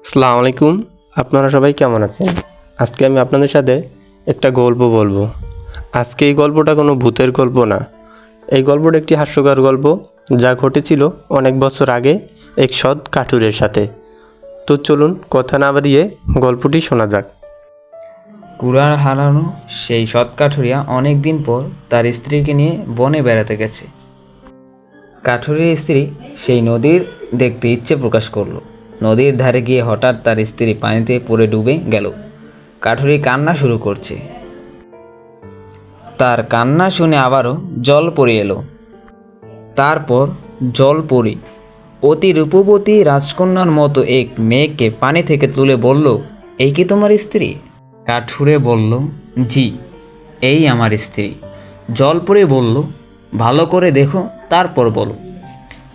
আসসালামু আলাইকুম। আপনারা সবাই কেমন আছেন? আজকে আমি আপনাদের সাথে একটা গল্প বলবো। আজকে এই গল্পটা কোনো ভূতের গল্প না। এই গল্পটা একটি হাস্যকর গল্প যা ঘটেছিল অনেক বছর আগে এক সৎ কাঠুরের সাথে। তো চলুন কথা না বাড়িয়ে গল্পটি শোনা যাক। কুড়ার হারানো সেই সৎ কাঠুরিয়া অনেক দিন পর তার স্ত্রীকে নিয়ে বনে বেড়াতে গেছে। কাঠুরির স্ত্রী সেই নদীর দেখতে ইচ্ছে প্রকাশ করলো। নদীর ধারে গিয়ে হঠাৎ তার স্ত্রী পানিতে পড়ে ডুবে গেল। কাঠুরি কান্না শুরু করছে। তার কান্না শুনে আবারও জল পড়ে এলো। তারপর জল পড়ে অতি রূপবতী রাজকন্যার মতো এক মেয়েকে পানি থেকে তুলে বলল, এই কি তোমার স্ত্রী? কাঠুরে বলল, জি, এই আমার স্ত্রী। জলপরি বলল, ভালো করে দেখো তারপর বলো।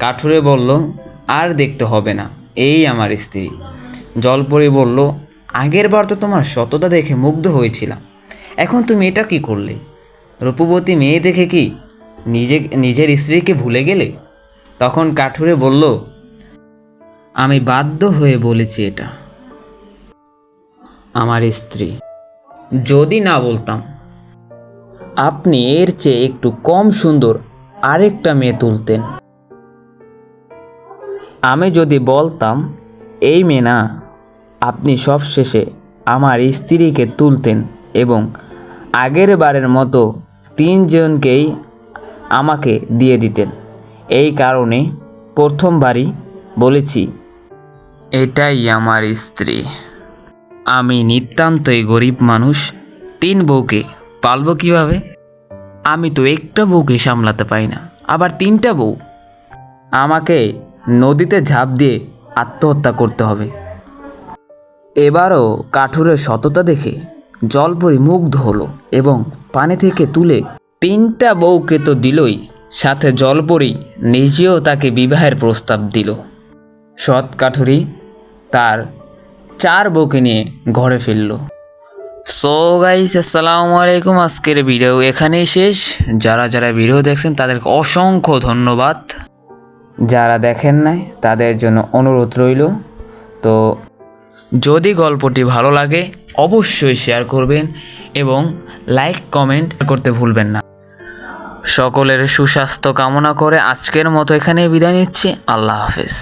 কাঠুরে বলল, আর দেখতে হবে না, এই আমার স্ত্রী। জলপরি বলল, আগের বার তো তোমার সততা দেখে মুগ্ধ হয়েছিলাম, এখন তুমি এটা কি করলে? রূপবতী মেয়ে দেখে কি নিজের স্ত্রীকে ভুলে গেলে? তখন কাঠুরে বলল, আমি বাধ্য হয়ে বলেছি এটা আমার স্ত্রী। যদি না বলতাম আপনি এর চেয়ে একটু কম সুন্দর আরেকটা মেয়ে তুলতেন। আমি যদি বলতাম এই মেয়ে না, আপনি সবশেষে আমার স্ত্রীকে তুলতেন এবং আগের বারের মতো 3 জনকেই আমাকে দিয়ে দিতেন। এই কারণে প্রথমবারই বলেছি এটাই আমার স্ত্রী। আমি নিতান্তই গরিব মানুষ, 3 বউকে পালবো কিভাবে? আমি তো একটা বউকে সামলাতে পারি না, আবার 3টা বউ। আমাকে নদীতে ঝাঁপ দিয়ে আত্মহত্যা করতে হবে। এবারও কাঠুরের সততা দেখে জলপরি মুগ্ধ হলো এবং পানি থেকে তুলে 3টা বউকে তো দিলই, সাথে জলপরি নিজেও তাকে বিবাহের প্রস্তাব দিল। সৎ কাঠুরি তার 4 বউকে নিয়ে ঘরে ফিরল। সো গাইস, আসসালামু আলাইকুম। আজকের ভিডিও এখানেই শেষ। যারা ভিডিও দেখছেন তাদেরকে অসংখ্য ধন্যবাদ। যারা দেখেন নাই তাদের জন্য অনুরোধ রইল। তো যদি গল্পটি ভালো লাগে অবশ্যই শেয়ার করবেন এবং লাইক কমেন্ট করতে ভুলবেন না। সকলের সুস্বাস্থ্য কামনা করে আজকের মতো এখানেই বিদায় নিচ্ছি। আল্লাহ হাফেজ।